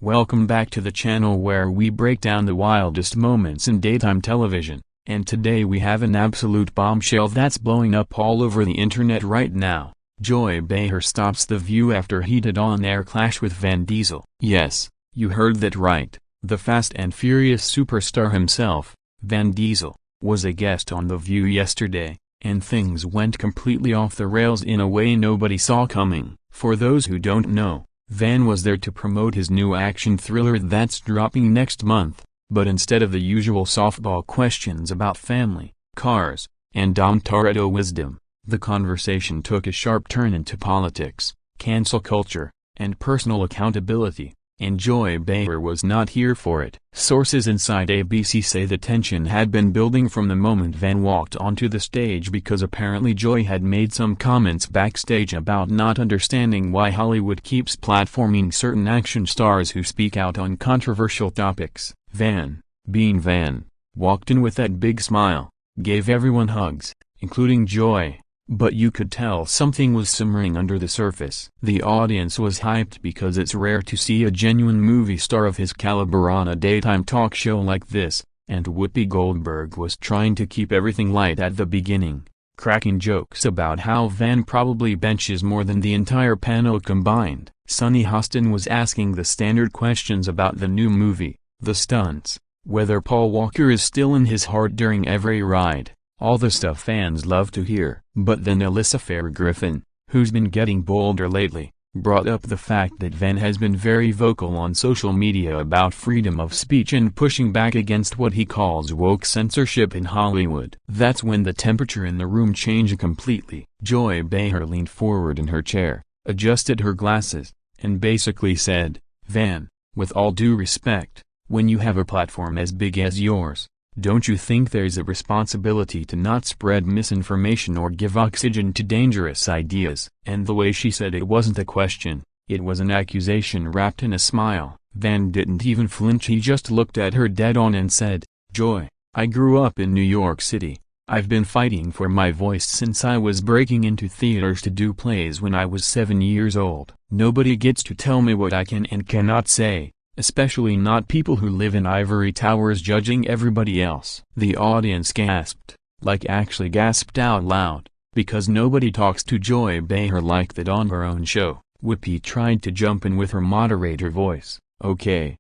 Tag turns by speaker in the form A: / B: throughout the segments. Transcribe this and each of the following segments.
A: Welcome back to the channel where we break down the wildest moments in daytime television, and today we have an absolute bombshell that's blowing up all over the internet right now. Joy Behar stops The View after heated on-air clash with Vin Diesel. Yes, you heard that right, the Fast and Furious superstar himself, Vin Diesel, was a guest on The View yesterday, and things went completely off the rails in a way nobody saw coming. For those who don't know, Vin was there to promote his new action thriller that's dropping next month, but instead of the usual softball questions about family, cars, and Dom Toretto wisdom, the conversation took a sharp turn into politics, cancel culture, and personal accountability, and Joy Behar was not here for it. Sources inside ABC say the tension had been building from the moment Vin walked onto the stage because apparently Joy had made some comments backstage about not understanding why Hollywood keeps platforming certain action stars who speak out on controversial topics. Vin, being Vin, walked in with that big smile, gave everyone hugs, including Joy. But you could tell something was simmering under the surface. The audience was hyped because it's rare to see a genuine movie star of his caliber on a daytime talk show like this, and Whoopi Goldberg was trying to keep everything light at the beginning, cracking jokes about how Vin probably benches more than the entire panel combined. Sunny Hostin was asking the standard questions about the new movie, the stunts, whether Paul Walker is still in his heart during every ride. All the stuff fans love to hear. But then Alyssa Fair-Griffin, who's been getting bolder lately, brought up the fact that Vin has been very vocal on social media about freedom of speech and pushing back against what he calls woke censorship in Hollywood. That's when the temperature in the room changed completely. Joy Behar leaned forward in her chair, adjusted her glasses, and basically said, "Vin, with all due respect, when you have a platform as big as yours, don't you think there's a responsibility to not spread misinformation or give oxygen to dangerous ideas?" And the way she said it wasn't a question, it was an accusation wrapped in a smile. Vin didn't even flinch, he just looked at her dead on and said, "Joy, I grew up in New York City. I've been fighting for my voice since I was breaking into theaters to do plays when I was 7 years old. Nobody gets to tell me what I can and cannot say. Especially not people who live in ivory towers judging everybody else." The audience gasped, like actually gasped out loud, because nobody talks to Joy Behar like that on her own show. Whoopi tried to jump in with her moderator voice, okay,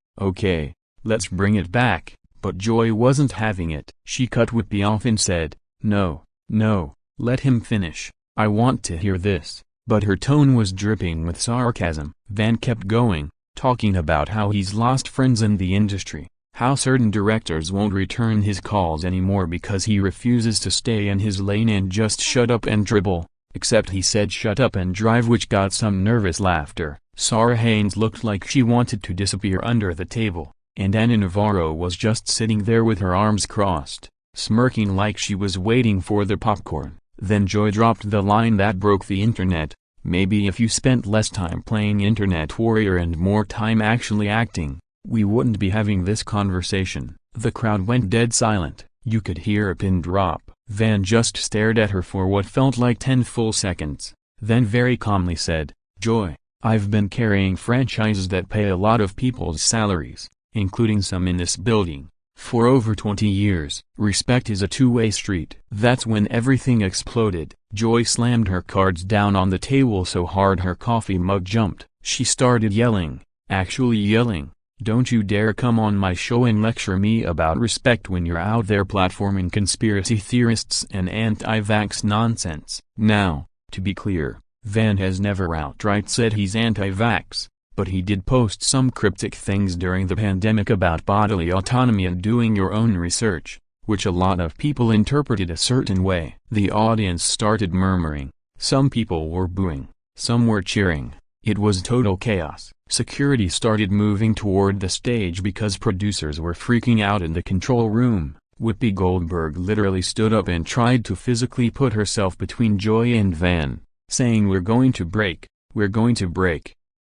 A: let's bring it back," but Joy wasn't having it. She cut Whoopi off and said, No, let him finish, I want to hear this," but her tone was dripping with sarcasm. Vin kept going, talking about how he's lost friends in the industry, how certain directors won't return his calls anymore because he refuses to stay in his lane and just shut up and dribble, except he said shut up and drive, which got some nervous laughter. Sarah Haynes looked like she wanted to disappear under the table, and Anna Navarro was just sitting there with her arms crossed, smirking like she was waiting for the popcorn. Then Joy dropped the line that broke the internet, "Maybe if you spent less time playing internet warrior and more time actually acting, we wouldn't be having this conversation." The crowd went dead silent. You could hear a pin drop. Vin just stared at her for what felt like 10 full seconds, then very calmly said, "Joy, I've been carrying franchises that pay a lot of people's salaries, including some in this building, for over 20 years. Respect is a two-way street." That's when everything exploded. Joy slammed her cards down on the table so hard her coffee mug jumped. She started yelling, actually yelling, "Don't you dare come on my show and lecture me about respect when you're out there platforming conspiracy theorists and anti-vax nonsense." Now, to be clear, Vin has never outright said he's anti-vax, but he did post some cryptic things during the pandemic about bodily autonomy and doing your own research, which a lot of people interpreted a certain way. The audience started murmuring, some people were booing, some were cheering. It was total chaos. Security started moving toward the stage because producers were freaking out in the control room. Whoopi Goldberg literally stood up and tried to physically put herself between Joy and Vin, saying we're going to break.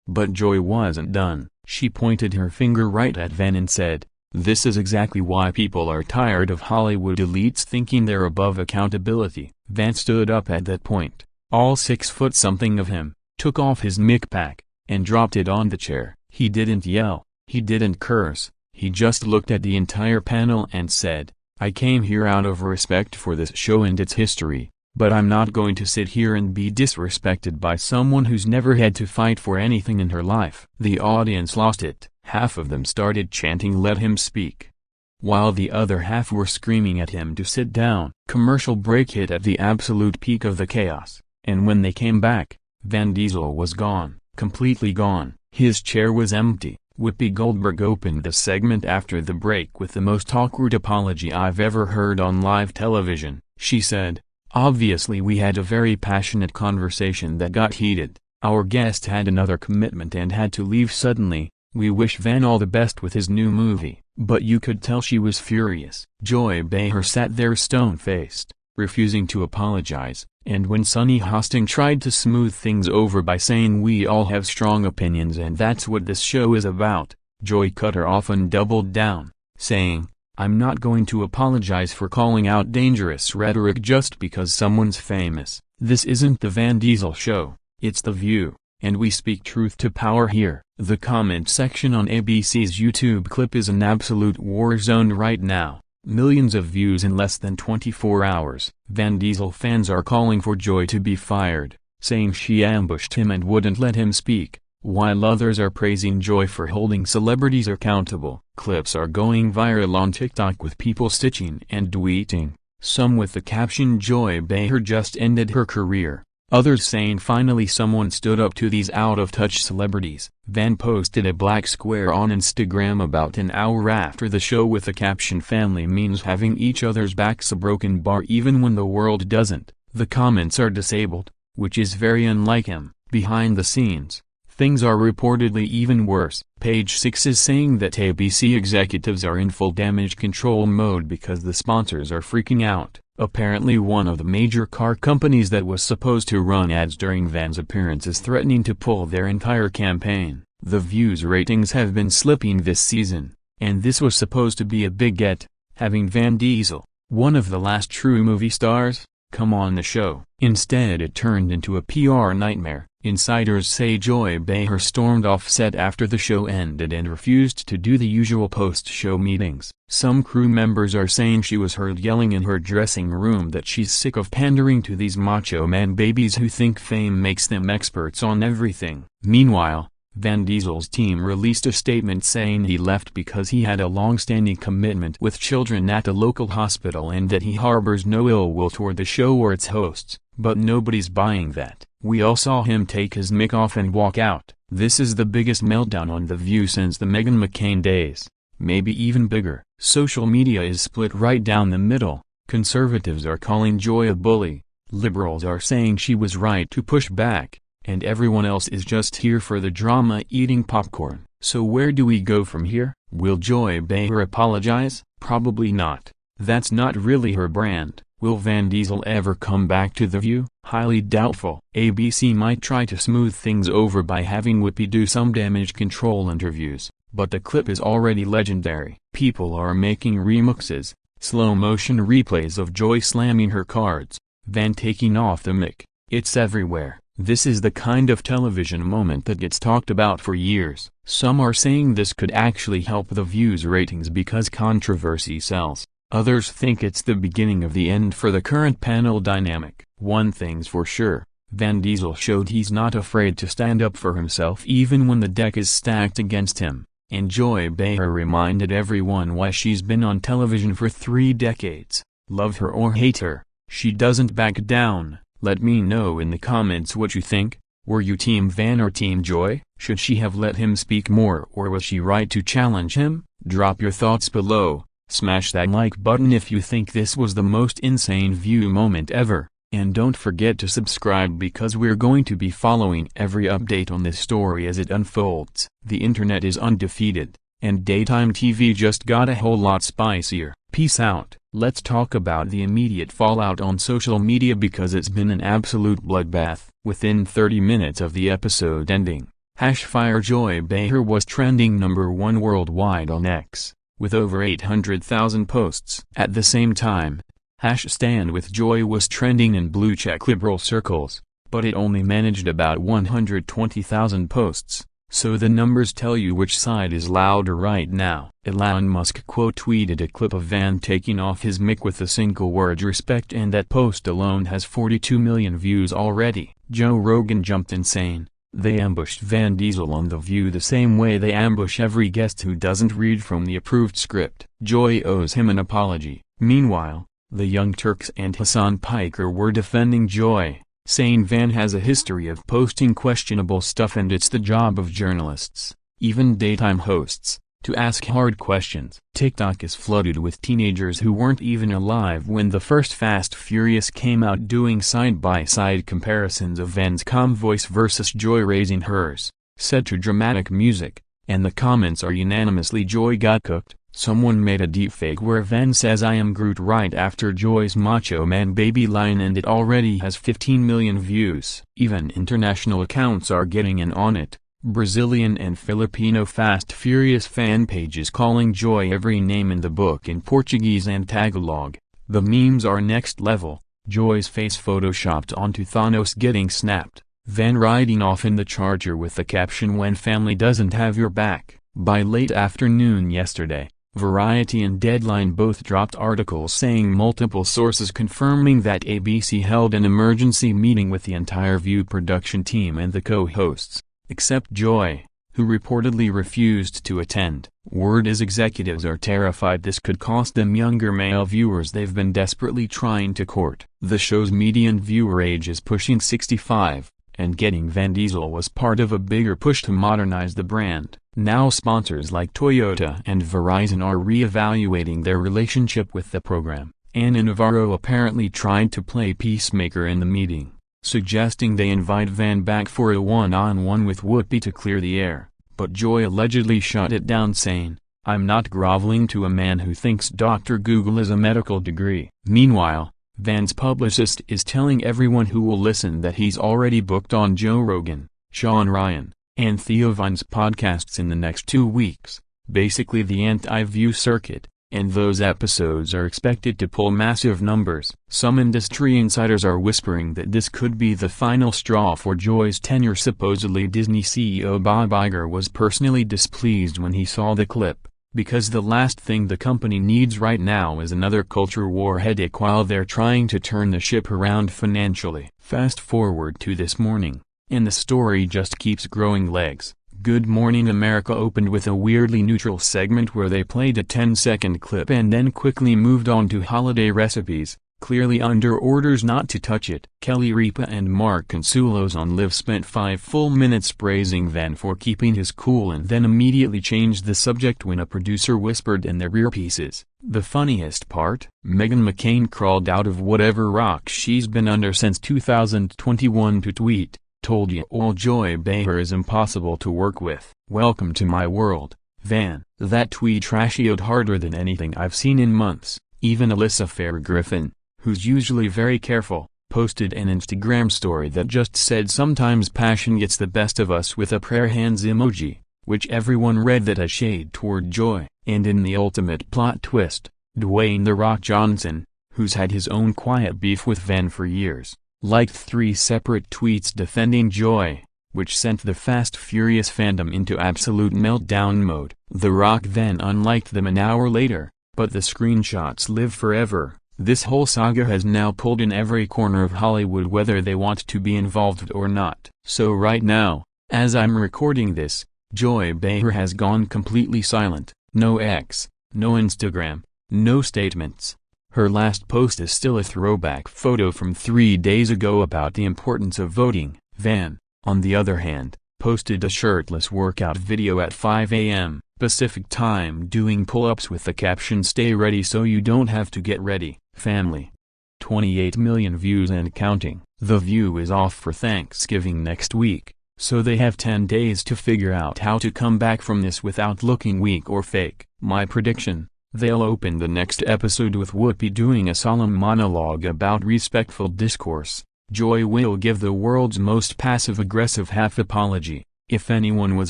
A: But Joy wasn't done. She pointed her finger right at Vin and said, "This is exactly why people are tired of Hollywood elites thinking they're above accountability." Vin stood up at that point, all 6 foot something of him, took off his mic pack, and dropped it on the chair. He didn't yell, He didn't curse, he just looked at the entire panel and said, "I came here out of respect for this show and its history, but I'm not going to sit here and be disrespected by someone who's never had to fight for anything in her life." The audience lost it. Half of them started chanting "Let him speak," while the other half were screaming at him to sit down. Commercial break hit at the absolute peak of the chaos, and when they came back, Vin Diesel was gone, completely gone. His chair was empty. Whoopi Goldberg opened the segment after the break with the most awkward apology I've ever heard on live television. She said, "Obviously we had a very passionate conversation that got heated. Our guest had another commitment and had to leave suddenly. We wish Van all the best with his new movie." But you could tell she was furious. Joy Behar sat there stone-faced, refusing to apologize, and when Sunny Hosting tried to smooth things over by saying we all have strong opinions and that's what this show is about, Joy cut her off and doubled down, saying, "I'm not going to apologize for calling out dangerous rhetoric just because someone's famous. This isn't the Vin Diesel show, it's The View, and we speak truth to power here." The comment section on ABC's YouTube clip is an absolute war zone right now. Millions of views in less than 24 hours. Vin Diesel fans are calling for Joy to be fired, saying she ambushed him and wouldn't let him speak, while others are praising Joy for holding celebrities accountable. Clips are going viral on TikTok with people stitching and tweeting, some with the caption "Joy Behar just ended her career," others saying finally someone stood up to these out-of-touch celebrities. Van posted a black square on Instagram about an hour after the show with the caption "Family means having each other's backs, a broken bar even when the world doesn't." The comments are disabled, which is very unlike him. Behind the scenes, things are reportedly even worse. Page 6 is saying that ABC executives are in full damage control mode because the sponsors are freaking out. Apparently one of the major car companies that was supposed to run ads during Van's appearance is threatening to pull their entire campaign. The views ratings have been slipping this season, and this was supposed to be a big get, having Vin Diesel, one of the last true movie stars, come on the show. Instead it turned into a PR nightmare. Insiders say Joy Behar stormed off set after the show ended and refused to do the usual post-show meetings. Some crew members are saying she was heard yelling in her dressing room that she's sick of pandering to these macho man babies who think fame makes them experts on everything. Meanwhile, Vin Diesel's team released a statement saying he left because he had a long-standing commitment with children at a local hospital and that he harbors no ill will toward the show or its hosts, but nobody's buying that. We all saw him take his mic off and walk out. This is the biggest meltdown on The View since the Meghan McCain days, maybe even bigger. Social media is split right down the middle. Conservatives are calling Joy a bully, liberals are saying she was right to push back, and everyone else is just here for the drama, eating popcorn. So where do we go from here? Will Joy Behar apologize? Probably not. That's not really her brand. Will Vin Diesel ever come back to The View? Highly doubtful. ABC might try to smooth things over by having Whoopi do some damage control interviews, but the clip is already legendary. People are making remixes, slow-motion replays of Joy slamming her cards, Van taking off the mic. It's everywhere. This is the kind of television moment that gets talked about for years. Some are saying this could actually help The View's ratings because controversy sells. Others think it's the beginning of the end for the current panel dynamic. One thing's for sure, Vin Diesel showed he's not afraid to stand up for himself even when the deck is stacked against him, and Joy Behar reminded everyone why she's been on television for 3 decades. Love her or hate her, she doesn't back down. Let me know in the comments what you think. Were you Team Van or Team Joy? Should she have let him speak more or was she right to challenge him? Drop your thoughts below. Smash that like button if you think this was the most insane View moment ever, and don't forget to subscribe because we're going to be following every update on this story as it unfolds. The internet is undefeated, and daytime TV just got a whole lot spicier. Peace out. Let's talk about the immediate fallout on social media because it's been an absolute bloodbath. Within 30 minutes of the episode ending, #Fire Joy Behar was trending #1 worldwide on X, with over 800,000 posts. At the same time, #Stand with Joy was trending in blue-check liberal circles, but it only managed about 120,000 posts, So the numbers tell you which side is louder right now. Elon Musk quote tweeted a clip of Van taking off his mic with the single word respect, and that post alone has 42 million views already. Joe Rogan jumped insane. They ambushed Vin Diesel on The View the same way they ambush every guest who doesn't read from the approved script. Joy owes him an apology. Meanwhile, the Young Turks and Hassan Piker were defending Joy, saying Van has a history of posting questionable stuff and it's the job of journalists, even daytime hosts, to ask hard questions. TikTok is flooded with teenagers who weren't even alive when the first Fast Furious came out, doing side-by-side comparisons of Van's calm voice versus Joy raising hers, set to dramatic music, and the comments are unanimously Joy got cooked. Someone made a deepfake where Van says I am Groot right after Joy's Macho Man baby line, and it already has 15 million views. Even international accounts are getting in on it. Brazilian and Filipino Fast Furious fan pages calling Joy every name in the book in Portuguese and Tagalog. The memes are next level. Joy's face photoshopped onto Thanos getting snapped. Van riding off in the Charger with the caption "When family doesn't have your back." By late afternoon yesterday, Variety and Deadline both dropped articles saying multiple sources confirming that ABC held an emergency meeting with the entire View production team and the co-hosts, except Joy, who reportedly refused to attend. Word is executives are terrified this could cost them younger male viewers they've been desperately trying to court. The show's median viewer age is pushing 65, and getting Vin Diesel was part of a bigger push to modernize the brand. Now sponsors like Toyota and Verizon are re-evaluating their relationship with the program. Ana Navarro apparently tried to play peacemaker in the meeting, suggesting they invite Van back for a one-on-one with Whoopi to clear the air, but Joy allegedly shut it down, saying, "I'm not groveling to a man who thinks Dr. Google is a medical degree." Meanwhile, Van's publicist is telling everyone who will listen that he's already booked on Joe Rogan, Sean Ryan, and Theo Von's podcasts in the next 2 weeks, basically the anti-View circuit, and those episodes are expected to pull massive numbers. Some industry insiders are whispering that this could be the final straw for Joy's tenure. Supposedly Disney CEO Bob Iger was personally displeased when he saw the clip, because the last thing the company needs right now is another culture war headache while they're trying to turn the ship around financially. Fast forward to this morning, and the story just keeps growing legs. Good Morning America opened with a weirdly neutral segment where they played a 10-second clip and then quickly moved on to holiday recipes, clearly under orders not to touch it. Kelly Ripa and Mark Consuelos on Live spent 5 full minutes praising Van for keeping his cool and then immediately changed the subject when a producer whispered in their earpieces. The funniest part? Meghan McCain crawled out of whatever rock she's been under since 2021 to tweet, "Told you all Joy Behar is impossible to work with. Welcome to my world, Van." That tweet trashioed harder than anything I've seen in months. Even Alyssa Fair-Griffin, who's usually very careful, posted an Instagram story that just said sometimes passion gets the best of us with a prayer hands emoji, which everyone read that a shade toward Joy. And in the ultimate plot twist, Dwayne "The Rock" Johnson, who's had his own quiet beef with Van for years, liked 3 separate tweets defending Joy, which sent the Fast Furious fandom into absolute meltdown mode. The Rock then unliked them an hour later, but the screenshots live forever. This whole saga has now pulled in every corner of Hollywood whether they want to be involved or not. So right now, as I'm recording this, Joy Behar has gone completely silent. No X, no Instagram, no statements. Her last post is still a throwback photo from 3 days ago about the importance of voting. Van, on the other hand, posted a shirtless workout video at 5 a.m. Pacific time doing pull-ups with the caption "Stay ready so you don't have to get ready, family." 28 million views and counting. The View is off for Thanksgiving next week, so they have 10 days to figure out how to come back from this without looking weak or fake. My prediction: they'll open the next episode with Whoopi doing a solemn monologue about respectful discourse. Joy will give the world's most passive-aggressive half-apology. If anyone was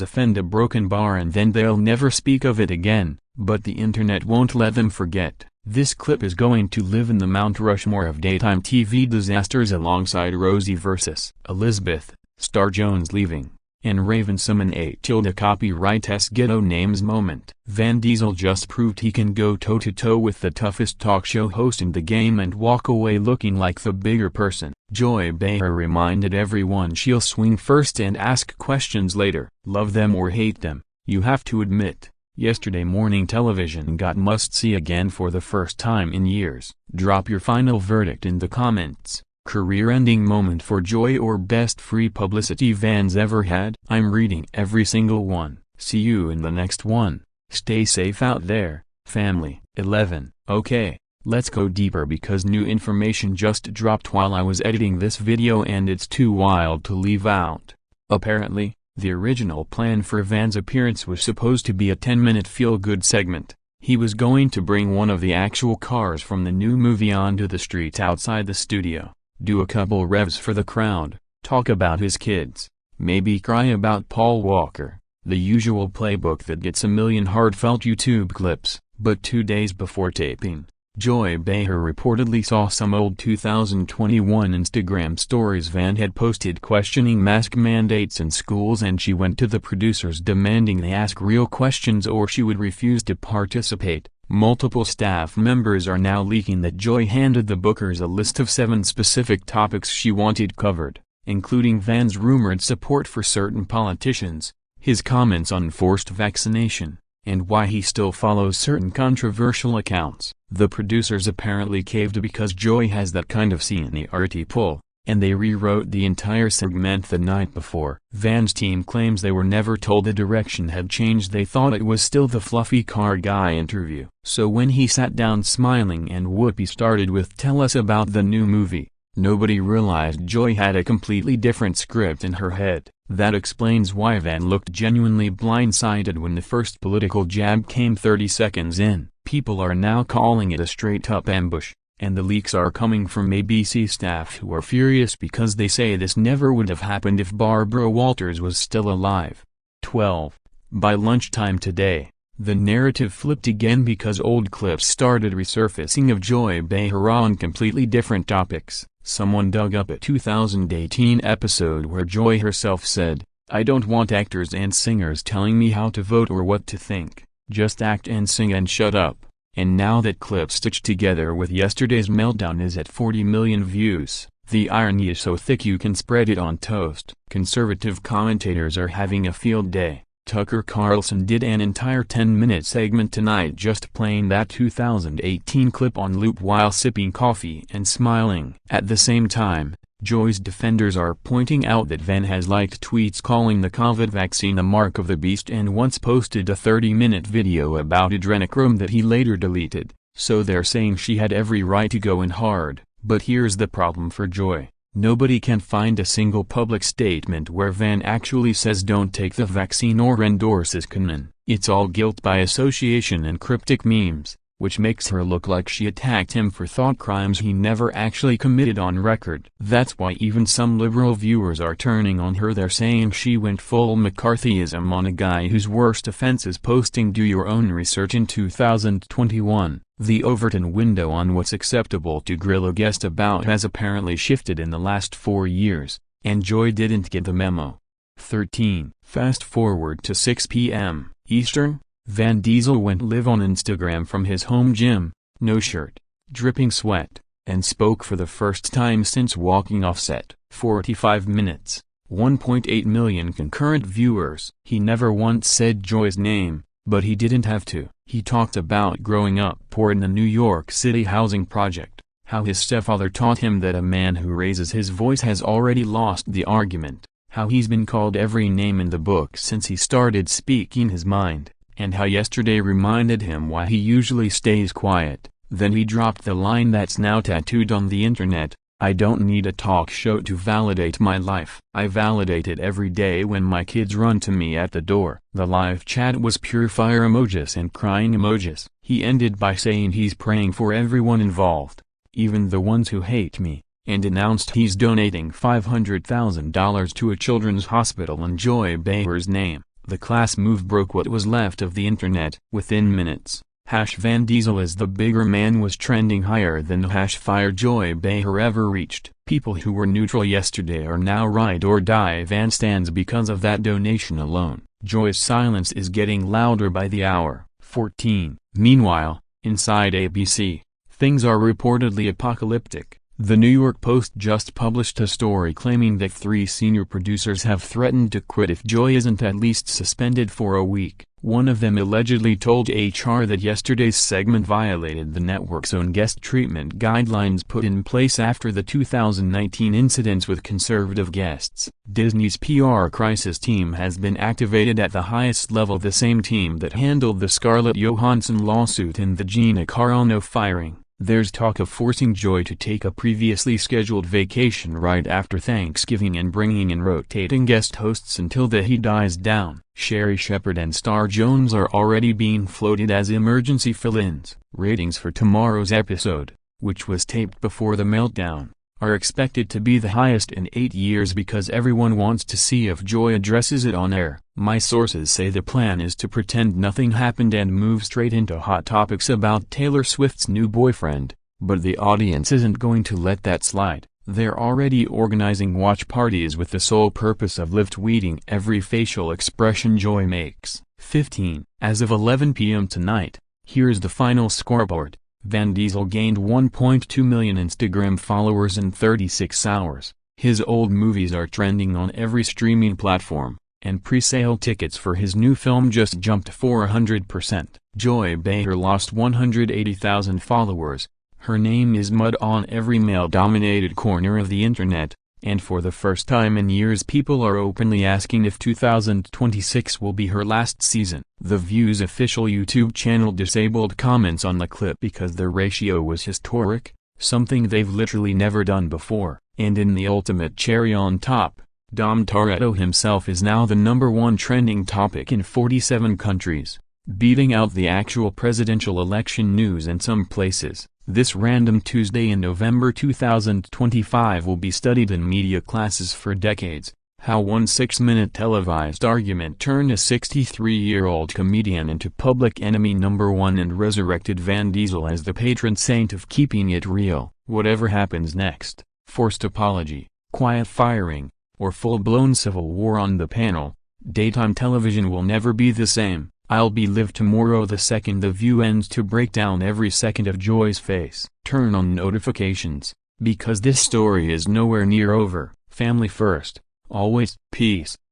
A: offended, a broken bar, and then they'll never speak of it again, but the internet won't let them forget. This clip is going to live in the Mount Rushmore of daytime TV disasters alongside Rosie vs. Elizabeth, Star Jones leaving, and Raven summon a copyright ghetto names moment. Vin Diesel just proved he can go toe-to-toe with the toughest talk show host in the game and walk away looking like the bigger person. Joy Behar reminded everyone she'll swing first and ask questions later. Love them or hate them, you have to admit, yesterday morning television got must-see again for the first time in years. Drop your final verdict in the comments. Career-ending moment for Joy or best free publicity Van's ever had? I'm reading every single one. See you in the next one. Stay safe out there, family. 11. Okay, let's go deeper because new information just dropped while I was editing this video and it's too wild to leave out. Apparently, the original plan for Van's appearance was supposed to be a 10-minute feel-good segment. He was going to bring one of the actual cars from the new movie onto the street outside the studio, do a couple revs for the crowd, talk about his kids, maybe cry about Paul Walker, the usual playbook that gets a million heartfelt YouTube clips. But 2 days before taping, Joy Behar reportedly saw some old 2021 Instagram stories Van had posted questioning mask mandates in schools, and she went to the producers demanding they ask real questions or she would refuse to participate. Multiple staff members are now leaking that Joy handed the bookers a list of 7 specific topics she wanted covered, including Van's rumored support for certain politicians, his comments on forced vaccination, and why he still follows certain controversial accounts. The producers apparently caved because Joy has that kind of seniority pull, and they rewrote the entire segment the night before. Van's team claims they were never told the direction had changed. They thought it was still the fluffy car guy interview. So when he sat down smiling and Whoopi started with "Tell us about the new movie," nobody realized Joy had a completely different script in her head. That explains why Van looked genuinely blindsided when the first political jab came 30 seconds in. People are now calling it a straight-up ambush, and the leaks are coming from ABC staff who are furious because they say this never would have happened if Barbara Walters was still alive. 12. By lunchtime today, the narrative flipped again because old clips started resurfacing of Joy Behar on completely different topics. Someone dug up a 2018 episode where Joy herself said, "I don't want actors and singers telling me how to vote or what to think. Just act and sing and shut up." And now that clip stitched together with yesterday's Meltdown is at 40 million views. The irony is so thick you can spread it on toast. Conservative commentators are having a field day. Tucker Carlson did an entire 10-minute segment tonight just playing that 2018 clip on loop while sipping coffee and smiling. At the same time, Joy's defenders are pointing out that Van has liked tweets calling the COVID vaccine a mark of the beast and once posted a 30-minute video about adrenochrome that he later deleted, so they're saying she had every right to go in hard. But here's the problem for Joy. Nobody can find a single public statement where Van actually says don't take the vaccine or endorses Kanan. It's all guilt by association and cryptic memes, which makes her look like she attacked him for thought crimes he never actually committed on record. That's why even some liberal viewers are turning on her. They're saying she went full McCarthyism on a guy whose worst offense is posting "do your own research" in 2021. The Overton window on what's acceptable to grill a guest about has apparently shifted in the last 4 years, and Joy didn't get the memo. 13. Fast forward to 6 p.m. Eastern, Vin Diesel went live on Instagram from his home gym, no shirt, dripping sweat, and spoke for the first time since walking off set. 45 minutes, 1.8 million concurrent viewers. He never once said Joy's name, but he didn't have to. He talked about growing up poor in the New York City housing project, how his stepfather taught him that a man who raises his voice has already lost the argument, how he's been called every name in the book since he started speaking his mind, and how yesterday reminded him why he usually stays quiet. Then he dropped the line that's now tattooed on the internet: "I don't need a talk show to validate my life. I validate it every day when my kids run to me at the door." The live chat was pure fire emojis and crying emojis. He ended by saying he's praying for everyone involved, even the ones who hate me, and announced he's donating $500,000 to a children's hospital in Joy Behar's name. The class move broke what was left of the internet. Within minutes, Vin Diesel as the bigger man was trending higher than the fire Joy Behar ever reached. People who were neutral yesterday are now ride or die Van stands because of that donation alone. Joy's silence is getting louder by the hour. 14. Meanwhile, inside ABC, things are reportedly apocalyptic. The New York Post just published a story claiming that 3 senior producers have threatened to quit if Joy isn't at least suspended for a week. One of them allegedly told HR that yesterday's segment violated the network's own guest treatment guidelines put in place after the 2019 incidents with conservative guests. Disney's PR crisis team has been activated at the highest level, the same team that handled the Scarlett Johansson lawsuit and the Gina Carano firing. There's talk of forcing Joy to take a previously scheduled vacation right after Thanksgiving and bringing in rotating guest hosts until the heat dies down. Sherry Shepherd and Star Jones are already being floated as emergency fill-ins. Ratings for tomorrow's episode, which was taped before the Meltdown, are expected to be the highest in 8 years because everyone wants to see if Joy addresses it on air. My sources say the plan is to pretend nothing happened and move straight into hot topics about Taylor Swift's new boyfriend, but the audience isn't going to let that slide. They're already organizing watch parties with the sole purpose of live-tweeting every facial expression Joy makes. 15. As of 11 p.m. tonight, here's the final scoreboard. Vin Diesel gained 1.2 million Instagram followers in 36 hours. His old movies are trending on every streaming platform, and pre-sale tickets for his new film just jumped 400%. Joy Behar lost 180,000 followers. Her name is mud on every male-dominated corner of the internet, and for the first time in years people are openly asking if 2026 will be her last season. The View's official YouTube channel disabled comments on the clip because the ratio was historic, something they've literally never done before. And in the ultimate cherry on top, Dom Toretto himself is now the #1 trending topic in 47 countries, beating out the actual presidential election news in some places. This random Tuesday in November 2025 will be studied in media classes for decades. How one 6-minute televised argument turned a 63-year-old comedian into public enemy #1 and resurrected Vin Diesel as the patron saint of keeping it real. Whatever happens next, forced apology, quiet firing, or full-blown civil war on the panel, daytime television will never be the same. I'll be live tomorrow the second The View ends to break down every second of Joy's face. Turn on notifications, because this story is nowhere near over. Family first, always. Peace.